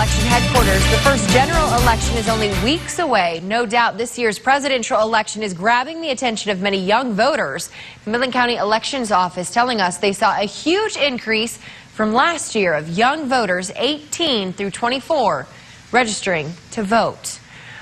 election headquarters. The first general election is only weeks away. No doubt this year's presidential election is grabbing the attention of many young voters. The Midland County Elections Office telling us they saw a huge increase from last year of young voters 18 through 24 registering to vote.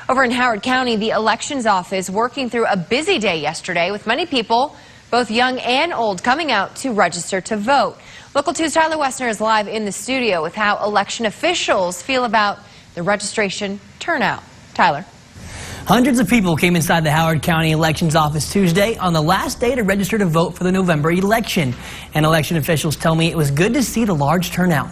Over in Howard County, the Elections Office working through a busy day yesterday with many people, both young and old, coming out to register to vote. Local 2's Tyler Wessner is live in the studio with how election officials feel about the registration turnout. Tyler. Hundreds of people came inside the Howard County Elections Office Tuesday on the last day to register to vote for the November election. And election officials tell me it was good to see the large turnout.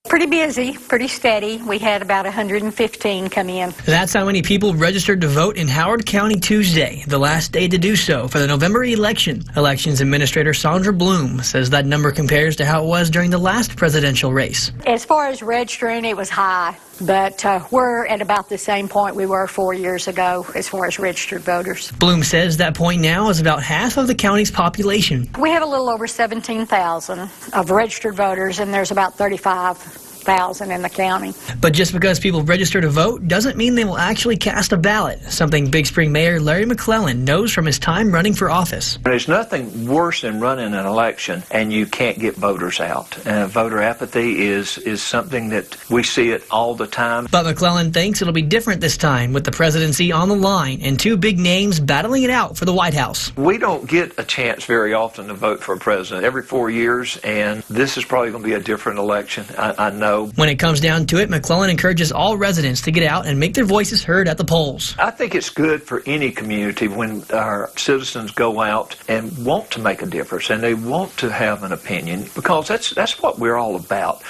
Pretty busy, pretty steady. We had about 115 come in. That's how many people registered to vote in Howard County Tuesday, the last day to do so for the November election. Elections Administrator Sandra Bloom says that number compares to how it was during the last presidential race. As far as registering, it was high, but we're at about the same point we were 4 years ago as far as registered voters. Bloom says that point now is about half of the county's population. We have a little over 17,000 of registered voters, and there's about 35,000 in the county. But just because people register to vote doesn't mean they will actually cast a ballot, something Big Spring Mayor Larry McClellan knows from his time running for office. There's nothing worse than running an election and you can't get voters out. Voter apathy is something that we see it all the time. But McClellan thinks it'll be different this time with the presidency on the line and two big names battling it out for the White House. We don't get a chance very often to vote for a president every 4 years, and this is probably going to be a different election. I know. When it comes down to it, McClellan encourages all residents to get out and make their voices heard at the polls. I think it's good for any community when our citizens go out and want to make a difference and they want to have an opinion, because that's what we're all about.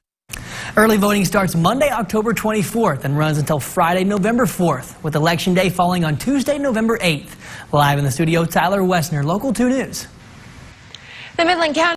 Early voting starts Monday, October 24th and runs until Friday, November 4th, with Election Day falling on Tuesday, November 8th. Live in the studio, Tyler Wessner, Local 2 News. The Midland County